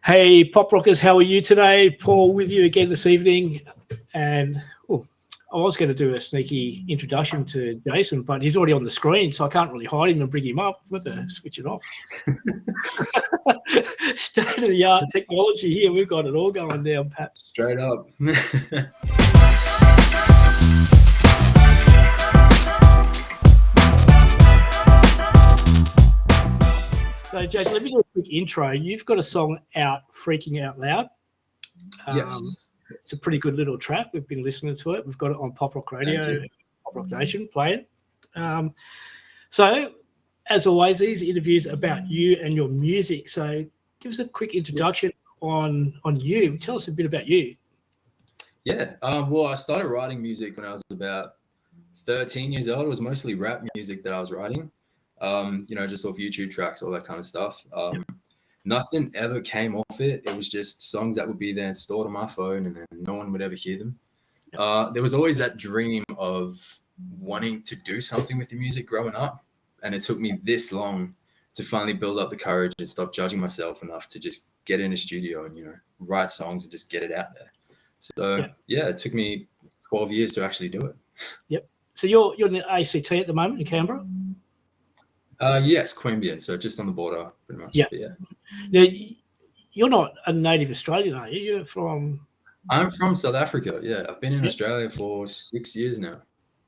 Hey, Pop Rockers, how are you today? Paul with you again this evening. And I was going to do a sneaky introduction to Jason, but he's already on the screen, so I can't really hide him and bring him up. I've got to switch it off. State-of-the-art technology here. We've got it all going down, Pat. Straight up. So, Jason, let me do a quick intro. You've got a song out, Freaking Out Loud. Yes. It's a pretty good little track. We've been listening to it. We've got it on PopRock Radio, PopRock Nation, play it. So, as always, these interviews are about you and your music. So, give us a quick introduction on you. Tell us a bit about you. Yeah. Well, I started writing music when I was about 13 years old. It was mostly rap music that I was writing. Just off YouTube tracks, all that kind of stuff. Nothing ever came off it. It was just songs that would be there and stored on my phone, and then no one would ever hear them. There was always that dream of wanting to do something with the music growing up, and it took me this long to finally build up the courage and stop judging myself enough to just get in a studio and write songs and just get it out there. So it took me 12 years to actually do it. Yep. So you're in the ACT at the moment in Canberra? Yes, Queanbeyan, so just on the border, pretty much. Yeah. Yeah. Now, you're not a native Australian, are you? You're from... I'm from South Africa. Yeah, I've been in Australia for 6 years now.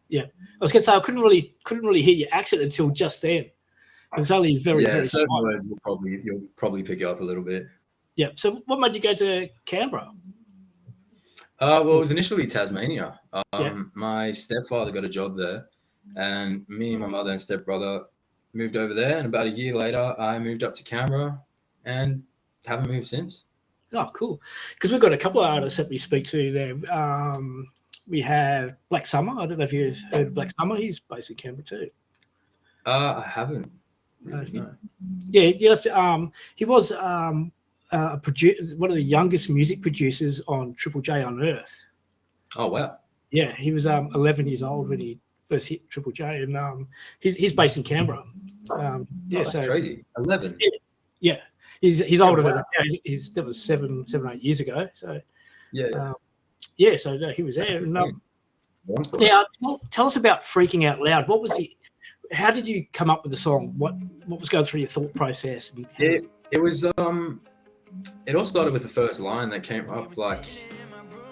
Yeah, I was going to say I couldn't really hear your accent until just then. It's only very certain words you'll probably pick up a little bit. Yeah. So what made you go to Canberra? Well, it was initially Tasmania. My stepfather got a job there, and me and my mother and stepbrother moved over there, and about a year later, I moved up to Canberra and haven't moved since. Oh, cool. Because we've got a couple of artists that we speak to there. We have Black Summer. I don't know if you've heard of Black Summer. He's based in Canberra too. I haven't. Really, no. Yeah, you have to. He was one of the youngest music producers on Triple J Unearthed. Oh, wow. Yeah, he was 11 years old when he first hit Triple J, and he's based in Canberra. That's crazy. 11. Yeah, he's older than that. That was seven, 8 years ago. So so no, he was there. Now, tell us about Freaking Out Loud. What was how did you come up with the song? What was going through your thought process? It was it all started with the first line that came up like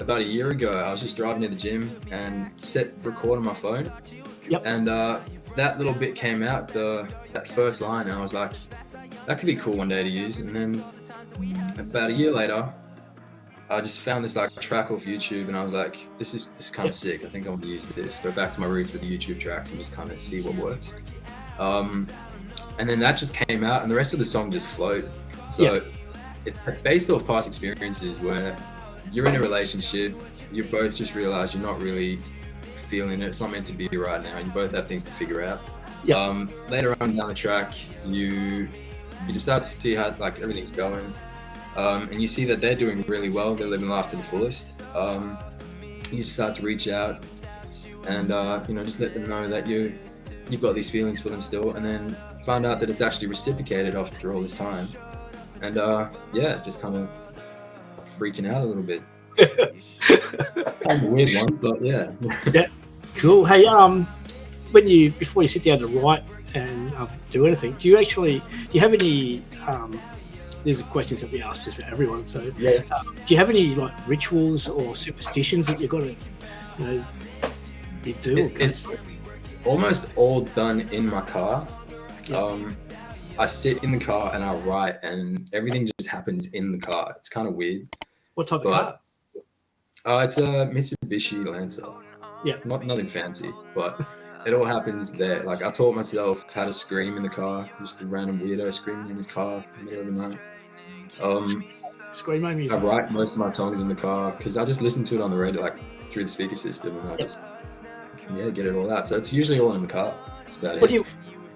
about a year ago. I was just driving to the gym and set record on my phone. Yep. And that little bit came out, that first line, and I was like, that could be cool one day to use. And then about a year later, I just found this like track off YouTube, and I was like, this is kind of sick. I think I want to use this. Go back to my roots with the YouTube tracks and just kind of see what works. And then that just came out, and the rest of the song just flowed. So it's based off past experiences where you're in a relationship, you both just realize you're not really feeling it. It's not meant to be right now. You both have things to figure out. Later on down the track, you just start to see how like everything's going, and you see that they're doing really well. They're living life to the fullest. You just start to reach out and just let them know that you've got these feelings for them still, and then find out that it's actually reciprocated after all this time. And just kind of freaking out a little bit. Kind of a weird one, but yeah. Yeah, cool. Hey, before you sit down to write and do anything, do you have any? These are questions that we ask just for everyone. So, do you have any like rituals or superstitions that you've got to, you do? It's almost all done in my car. I sit in the car and I write, and everything just happens in the car. It's kind of weird. What type of car? It's a Mitsubishi Lancer. Yeah. Nothing fancy, but it all happens there. Like I taught myself how to scream in the car, just a random weirdo screaming in his car in the middle of the night. Screamo music. I write most of my songs in the car because I just listen to it on the radio, like through the speaker system, and I just get it all out. So it's usually all in the car. That's about it.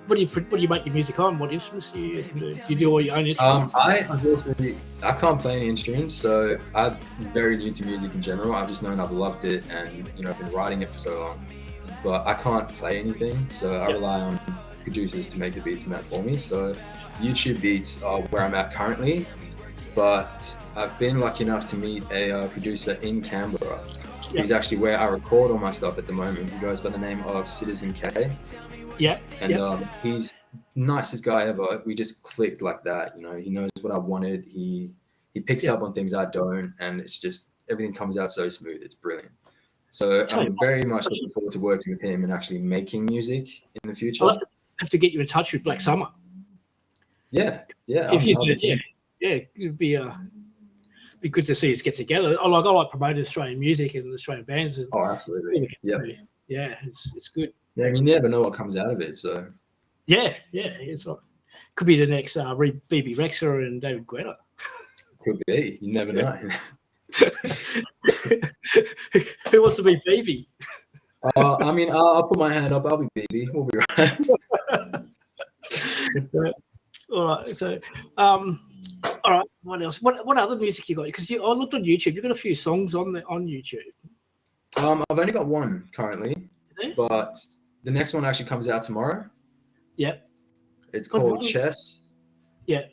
What do you make your music on? What instruments do you do? Do you do all your own instruments? I can't play any instruments, so I'm very new to music in general. I've just known I've loved it, and I've been writing it for so long. But I can't play anything, so I rely on producers to make the beats and that for me. So YouTube beats are where I'm at currently. but I've been lucky enough to meet a producer in Canberra. Yep. He's actually where I record all my stuff at the moment. He goes by the name of Citizen K. Yeah. And he's the nicest guy ever. We just clicked like that. You know, he knows what I wanted. He picks up on things I don't, and it's just everything comes out so smooth. It's brilliant. So I'm very much looking forward to working with him and actually making music in the future. I'll have to get you in touch with Black Summer. Yeah. If you said, it'd be good to see us get together. I like promoting Australian music and Australian bands. And absolutely. Yeah, it's good. Yeah, you never know what comes out of it. So it's like, could be the next BB Rexha and David Guetta. Could be. You never know. Who wants to be BB? I mean, I'll put my hand up. I'll be BB. We'll be right. All right. So, all right. What else? What other music you got? Because I looked on YouTube. You've got a few songs on YouTube. I've only got one currently, but the next one actually comes out tomorrow. Yep. It's called Chess. Yeah.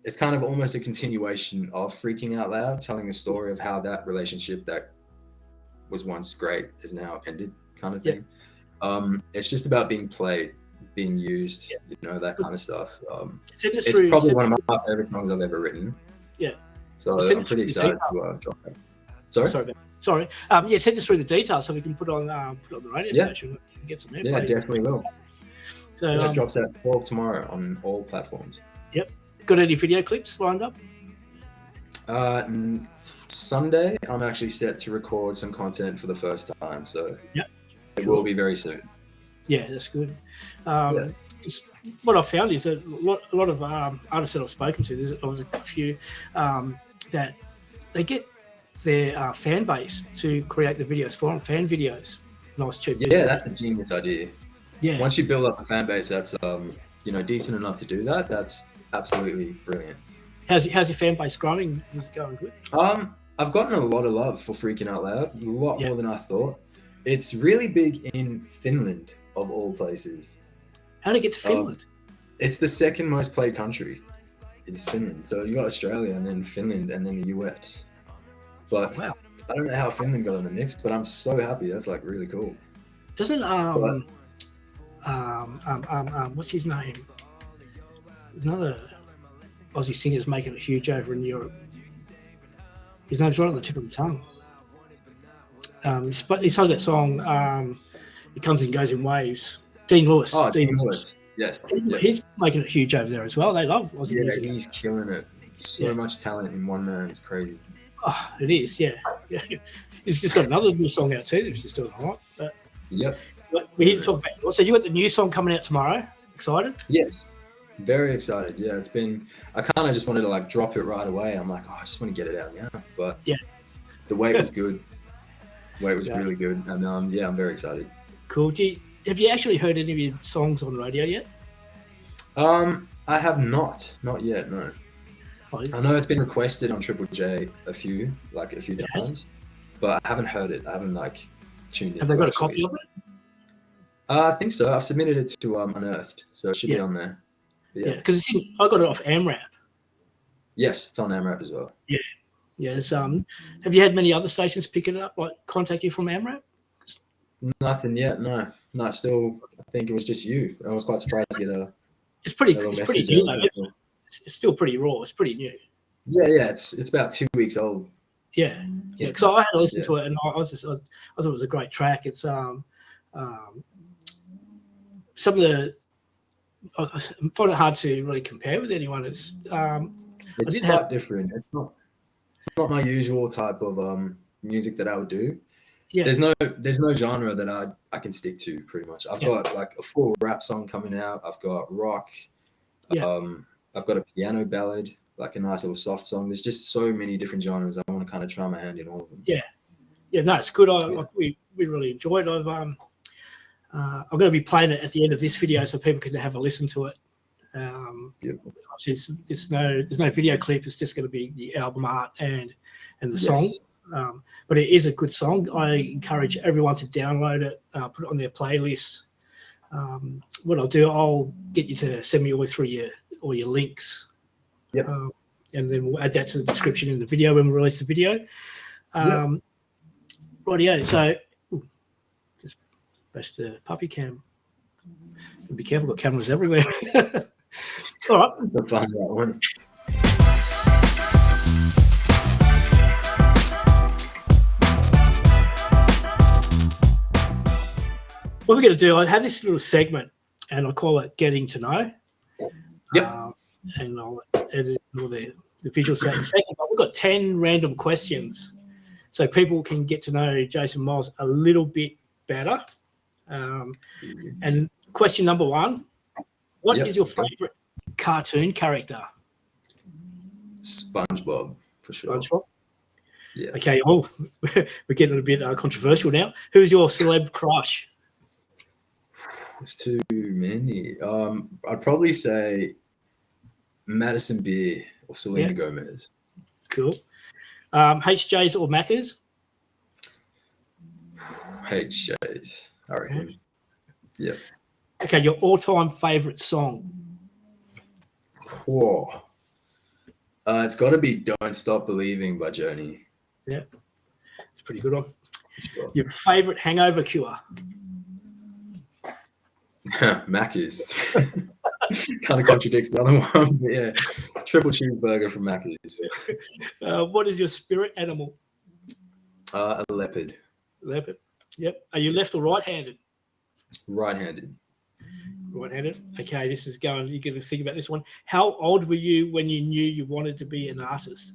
It's kind of almost a continuation of Freaking Out Loud, telling the story of how that relationship that was once great is now ended, kind of thing. It's just about being played, being used, that kind of stuff. It's probably one of my favorite songs I've ever written. Yeah. So I'm pretty excited to drop that. Sorry. Send us through the details so we can put on the radio station and get some airplay. Yeah, definitely will. So it drops out at 12 tomorrow on all platforms. Yep. Got any video clips lined up? Sunday, I'm actually set to record some content for the first time, so it will be very soon. Yeah, that's good. What I've found is that a lot of artists that I've spoken to, there's a few that they get their fan base to create the videos for them, fan videos. Nice, cheap. Yeah, that's a genius idea. Yeah. Once you build up a fan base that's decent enough to do that, that's absolutely brilliant. How's your fan base growing? Is it going good? I've gotten a lot of love for Freaking Out Loud, a lot more than I thought. It's really big in Finland, of all places. How did it get to Finland? It's the second most played country. It's Finland. So you got Australia and then Finland and then the US. But I don't know how Finland got in the mix, but I'm so happy. That's like really cool. Doesn't what's his name? There's another Aussie singer's making it huge over in Europe. His name's right on the tip of the tongue. He sung that song, It Comes and Goes in Waves. Dean Lewis. Oh, Dean Lewis. Yes. He's making it huge over there as well. They love Aussie music. Yeah, he's killing it. So much talent in one man. It's crazy. Oh, it is, yeah. He's just got another new song out too, which is doing all right. But we need to talk about. So you got the new song coming out tomorrow. Excited? Yes. Very excited. Yeah, I kind of just wanted to drop it right away. I'm like, I just want to get it out now. But the wait was good. The wait was really good. And I'm very excited. Cool. Have you actually heard any of your songs on radio yet? I have not yet. No. I know it's been requested on Triple J a few times, but I haven't heard it. I haven't tuned in. Have they got a copy of it? I think so. I've submitted it to Unearthed, so it should be on there. Yeah, because I got it off AMRAP. Yes, it's on AMRAP as well. Yeah. Yes. Have you had many other stations pick it up, contact you from AMRAP? Nothing yet. No. Still, I think it was just you. I was quite surprised to get a. It's pretty new though. It's still pretty raw. It's pretty new. Yeah. It's about 2 weeks old. Yeah. Because I had to listen to it, and I thought it was a great track. It's some of the. I find it hard to really compare with anyone. It's quite different. It's not my usual type of music that I would do. Yeah. There's no genre that I can stick to pretty much. I've got a full rap song coming out. I've got rock. I've got a piano ballad, a nice little soft song. There's just so many different genres. I want to kind of try my hand in all of them. Yeah. No, it's good. We really enjoyed it. I'm going to be playing it at the end of this video so people can have a listen to it. Beautiful. There's no video clip. It's just going to be the album art and the song. But it is a good song. I encourage everyone to download it, put it on their playlist. What I'll do, I'll get you to send me always through all your links. Yep. and then we'll add that to the description in the video when we release the video. Rightio. So, just bash the puppy cam. Be careful, got cameras everywhere. All right. I'll find that one. What we're going to do, I have this little segment, and I call it Getting to Know. Yep. And I'll edit all the visual set in a second. But we've got 10 random questions, so people can get to know Jason Myles a little bit better. And question number 1, what is your favourite cartoon character? SpongeBob, for sure. SpongeBob? Yeah. Okay, we're getting a bit controversial now. Who's your celeb crush? It's too many. I'd probably say Madison Beer or Selena Gomez. Cool. HJs or Maccas? HJs, I reckon. Yeah. Okay, your all-time favourite song? Whoa. It's got to be Don't Stop Believing by Journey. Yeah, it's a pretty good one. Sure. Your favourite hangover cure? Macca's. Kind of contradicts the other one, but yeah. Triple cheeseburger from Macca's. What is your spirit animal? A leopard. Leopard. Yep. Are you left or right-handed? Right-handed. Right-handed. Okay, this is going. You're going to think about this one. How old were you when you knew you wanted to be an artist?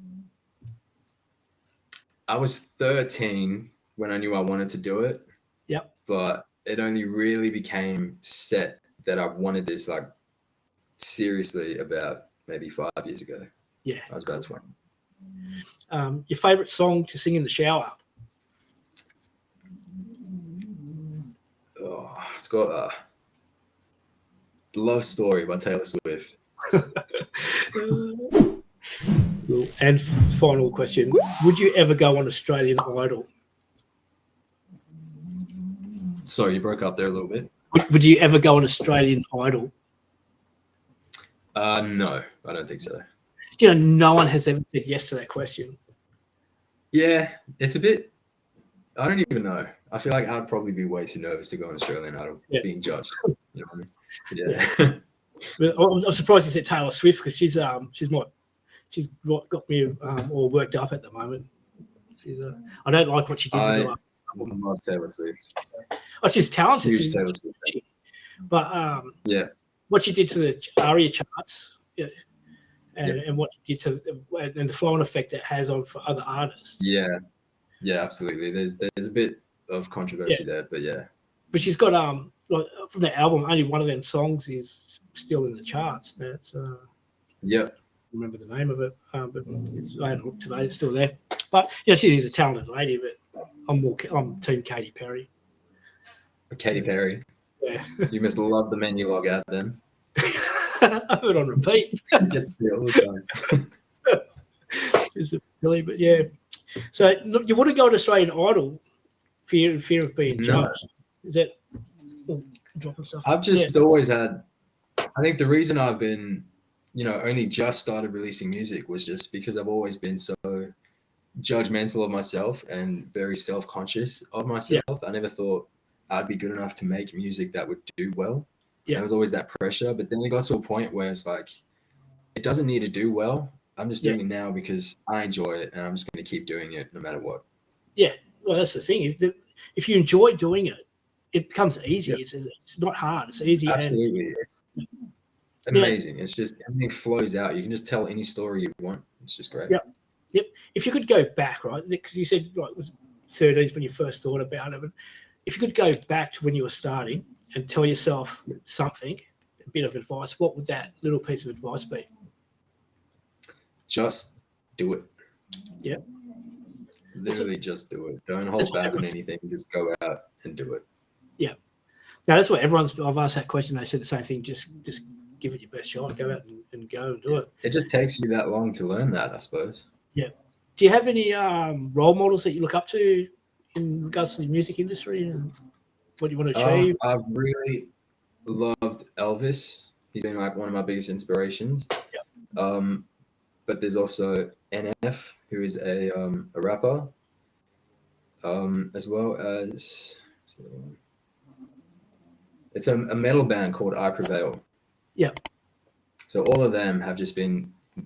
I was 13 when I knew I wanted to do it. Yep. But it only really became set that I wanted this like seriously about maybe 5 years ago. Yeah. I was about 20. Your favourite song to sing in the shower? Oh, it's got Love Story by Taylor Swift. And final question. Would you ever go on Australian Idol? Sorry, you broke up there a little bit. Would you ever go on Australian Idol? No, I don't think so. You know, no one has ever said yes to that question. Yeah, it's a bit, I don't even know. I feel like I'd probably be way too nervous to go on Australian Idol being judged. You know what I mean? Yeah. But I'm surprised you said Taylor Swift because she's what got me all worked up at the moment. I don't like what she did. I love Taylor Swift. Oh, she's talented. Huge Taylor Swift. But what she did to the ARIA charts, and what she did to and the flow-on effect it has on for other artists. Yeah, absolutely. There's a bit of controversy there, but yeah. But she's got like, from the album, only one of them songs is still in the charts. That's remember the name of it, but I had a look today. It's still there. But she is a talented lady. But I'm Team Katy Perry. Katy Perry. Yeah. You must love the menu log out then. I have it on repeat. Gets to see it all the time. Is it really? But yeah. So you want to go to Australian Idol? Fear of being judged. Is that dropping stuff? I've just always had. I think the reason I've been, only just started releasing music was just because I've always been so judgmental of myself and very self-conscious of myself. Yeah. I never thought I'd be good enough to make music that would do well. Yeah. There was always that pressure, but then it got to a point where it's like, it doesn't need to do well. I'm just doing it now because I enjoy it, and I'm just going to keep doing it no matter what. Yeah, well, that's the thing. If you enjoy doing it, it becomes easy. Yeah. It's not hard. It's easy. Absolutely. It's amazing. It's just everything flows out. You can just tell any story you want. It's just great. Yep. If you could go back, right, because you said it was 30s when you first thought about it, but if you could go back to when you were starting and tell yourself something, a bit of advice, what would that little piece of advice be? Just do it. Yeah. Literally just do it. Don't hold back on anything. Just go out and do it. Yeah. Now, that's what I've asked that question. They said the same thing. Just give it your best shot. Go out and go and do it. It just takes you that long to learn that, I suppose. Yeah. Do you have any role models that you look up to in regards to the music industry and what you want to achieve? I've really loved Elvis. He's been like one of my biggest inspirations. Yeah. but there's also NF, who is a rapper, as well as it's a metal band called I Prevail. Yeah. So all of them have just been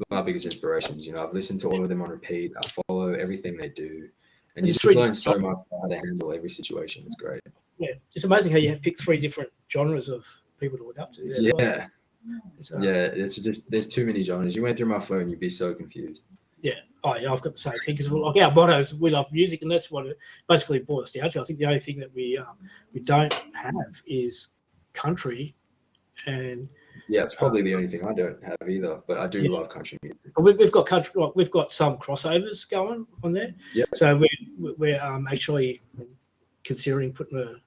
my biggest inspirations. You know, I've listened to all of them on repeat. I follow everything they do, and you just learn so much how to handle every situation. It's great. Yeah, it's amazing how you have picked 3 different genres of people to look up to. Yeah. It's just there's too many genres. You went through my phone, you'd be so confused. Yeah. Oh, yeah, I've got the same thing because like our motto is we love music, and that's what it basically boils down to. I think the only thing that we don't have is country, and yeah, it's probably the only thing I don't have either. But I do love country music. We've got country, like we've got some crossovers going on there. Yeah. So we're actually considering putting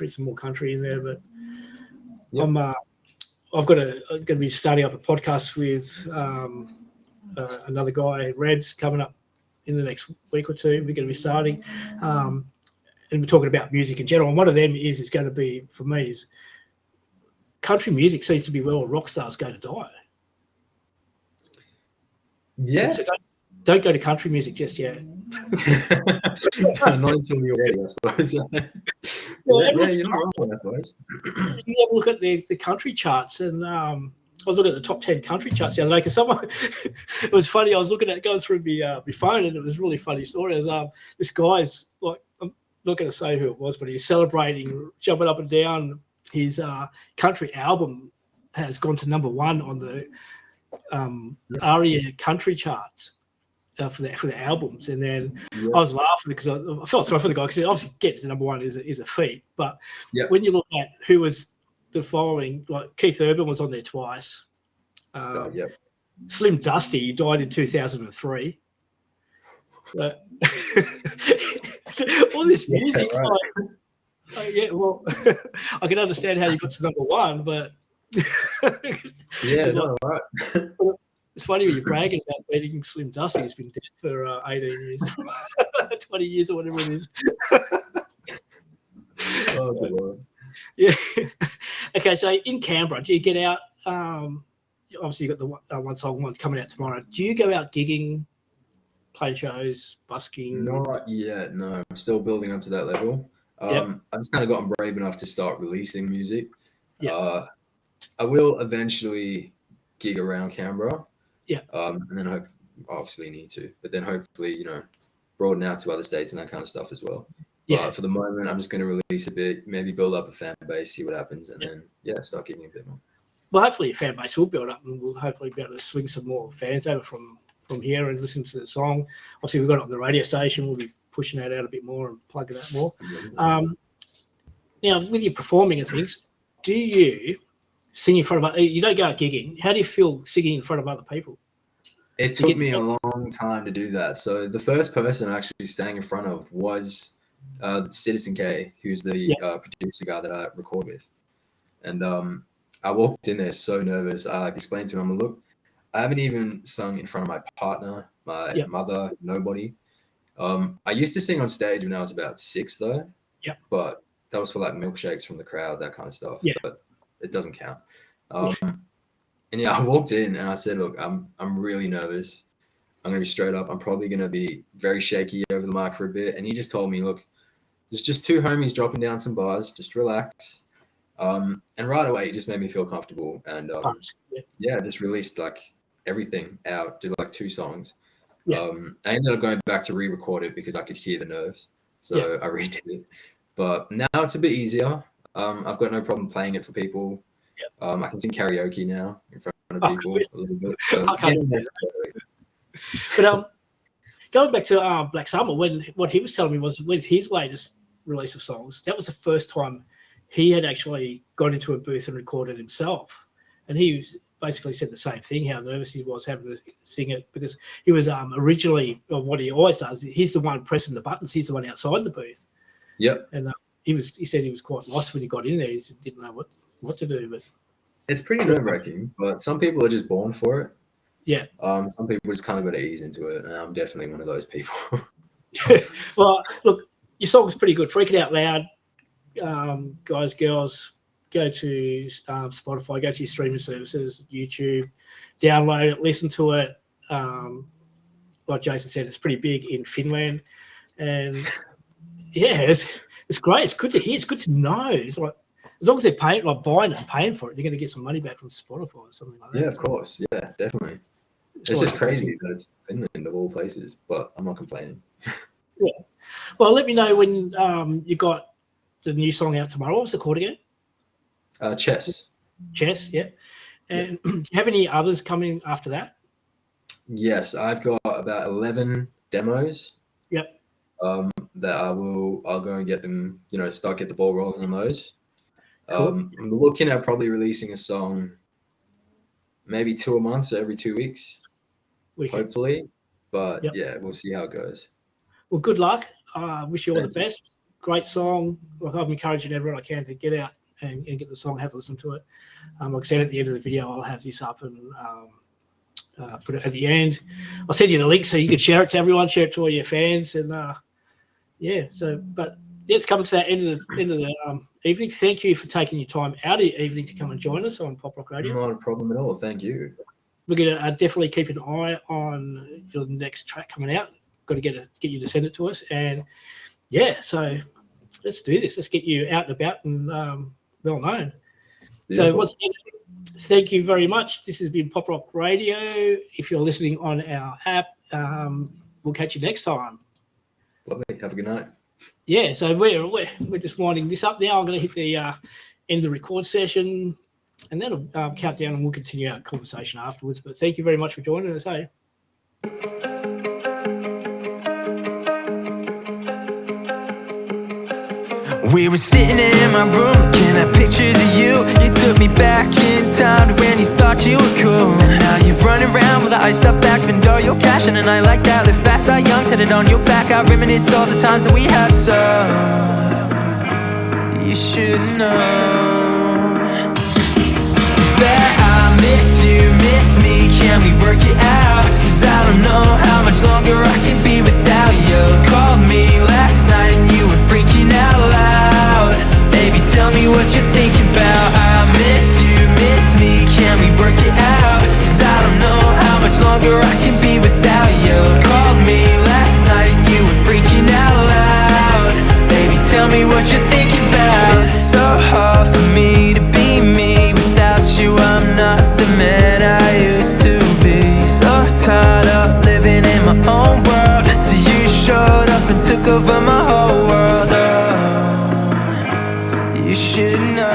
some more country in there, but I'm going to be starting up a podcast with another guy, Reds, coming up in the next week or two. We're going to be starting, and we're talking about music in general. And one of them is going to be, for me, is country music seems to be where all rock stars go to die. Yeah. So don't go to country music just yet. Not until you're ready, I suppose. You're not wrong, I suppose. You have a look at the country charts, and I was looking at the top 10 country charts the other day because someone, it was funny. I was looking at going through my phone, and it was a really funny story. It was this guy's, like, I'm not going to say who it was, but he's celebrating, jumping up and down. His country album has gone to number 1 on the ARIA country charts for the albums. And then I was laughing because I felt sorry for the guy because obviously getting to number 1 is a feat. But when you look at who was the following, like Keith Urban was on there twice. Slim Dusty died in 2003. All this music, well, I can understand how you got to number 1, but right. It's funny when you're bragging about meeting Slim Dusty. He's been dead for 18 years, 20 years or whatever it is. Oh, good Lord. Yeah. Okay, so in Canberra, do you get out? Obviously, you got the one song coming out tomorrow. Do you go out gigging, playing shows, busking? Not yet, no. I'm still building up to that level. I've just kind of gotten brave enough to start releasing music. I will eventually gig around Canberra. And then obviously need to, but then hopefully, broaden out to other states and that kind of stuff as well. For the moment, I'm just going to release a bit, maybe build up a fan base, see what happens, and then start gigging a bit more. Well, hopefully your fan base will build up, and we'll hopefully be able to swing some more fans over from here and listen to the song. Obviously, we've got it on the radio station. We'll be pushing that out a bit more and plugging that more. Now, with your performing and things, do you sing in front of you don't go out gigging? How do you feel singing in front of other people? It took me a long time to do that. So the first person I actually sang in front of was Citizen K, who's the producer guy that I record with. And I walked in there so nervous. I explained to him, look, I haven't even sung in front of my partner, my mother, nobody. I used to sing on stage when I was about 6 though. But that was for like milkshakes from the crowd, that kind of stuff. But it doesn't count. And I walked in and I said, look, I'm really nervous. I'm going to be straight up. I'm probably going to be very shaky over the mic for a bit. And he just told me, look, there's just 2 homies dropping down some bars. Just relax. And right away, it just made me feel comfortable. And just released like everything out, did like 2 songs. I ended up going back to re-record it because I could hear the nerves. So I redid it. But now it's a bit easier. I've got no problem playing it for people. I can sing karaoke now in front of people a little bit. So But going back to Black Summer, what he was telling me was with his latest release of songs, that was the first time he had actually gone into a booth and recorded himself. And he basically said the same thing, how nervous he was having to sing it, because he was originally, or what he always does, he's the one pressing the buttons, he's the one outside the booth. And he said he was quite lost when he got in there. He didn't know what to do. But it's pretty nerve-wracking, but some people are just born for it. Some people just kind of got to ease into it, and I'm definitely one of those people. Well, look, your song's pretty good. Freakin Out Loud, guys, girls, go to Spotify, go to your streaming services, YouTube, download it, listen to it. like Jason said, it's pretty big in Finland, and yeah, it's great. It's good to hear. It's good to know. It's like as long as they're buying it and paying for it, they're going to get some money back from Spotify or something like that. Yeah, of course. Yeah, definitely. It's just crazy that it's Finland of all places, but I'm not complaining. Yeah. Well, let me know when you got the new song out tomorrow. What was it called again? Chess. Chess, yeah. And do you have any others coming after that? Yes, I've got about 11 demos. Yep. That I'll go and get them, get the ball rolling on those. Cool. I'm looking at probably releasing a song maybe 2 a month, so every 2 weeks, hopefully. But yeah, we'll see how it goes. Well, good luck. Wish you all the best. Great song. Like I'm encouraging everyone I can to get out and get the song, have a listen to it. Like I said at the end of the video, I'll have this up and put it at the end. I'll send you the link so you can share it to everyone, share it to all your fans, and it's coming to that end of the evening. Thank you for taking your time out of your evening to come and join us on PopRock Radio. Not a problem at all. Thank you. We're going to definitely keep an eye on your next track coming out. Got to get you to send it to us, and yeah, so let's do this. Let's get you out and about and well known. Beautiful. So once again, thank you very much. This has been PopRock Radio. If you're listening on our app, we'll catch you next time. Lovely. Have a good night. Yeah, so we're just winding this up now. I'm going to hit the end of the record session, and then I'll count down, and we'll continue our conversation afterwards. But thank you very much for joining us. Hey. We were sitting in my room looking at pictures of you. You took me back in time to when you thought you were cool. And now you're running around with an iced up bag, spend all your cash in a night like that. Live fast, die young, tatted on your back. I reminisce all the times that we had, so you should know that I miss you, miss me. Can we work it out? 'Cause I don't know how much longer I can be without you. Called me last night and you were freaking out loud. Baby, tell me what you're thinking about. I miss you, miss me. Can we work it out? 'Cause I don't know how much longer I can be without you. Called me last night and you were freaking out loud. Baby, tell me what you're thinking about. It's so hard for me to be me. Without you, I'm not the man I used to be. So tired of living in my own world till you showed up and took over my whole world. So you should know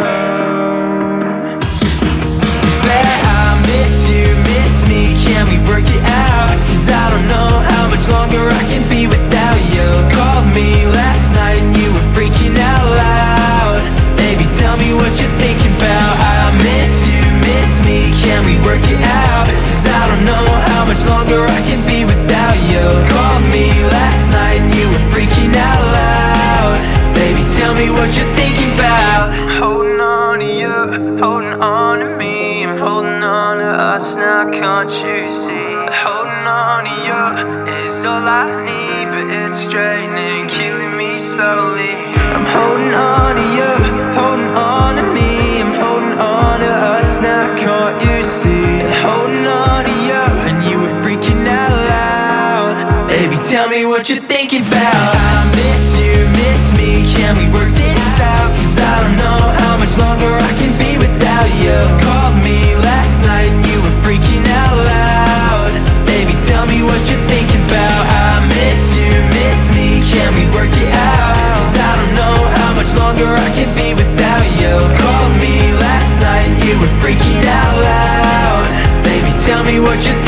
that I miss you, miss me. Can we work it out? 'Cause I don't know how much longer I can be without you. Called me last night and you were freaking out loud. Baby, tell me what you're thinking about. I miss you, miss me. Can we work it out? 'Cause I don't know how much longer I can be without you. Called me last night and you were freaking out loud. Baby, tell me what you're thinking about. Holding on to you, holding on to me. I'm holding on to us now, can't you see? Holding on to you is all I need, but it's draining, killing me slowly. I'm holding on to you, holding on to me. I'm holding on to us now, can't you see? Holding on to you, and you were freaking out loud. Baby, tell me what you're thinking about. I miss you, miss me. Can we work this out? 'Cause I don't know how much longer I can be without you. Called me last night and you were freaking out loud. Baby, tell me what you're thinking about. I miss you, miss me. Can we work it out? 'Cause I don't know how much longer I can be without you. Called me last night and you were freaking out loud. Baby, tell me what you're thinking about.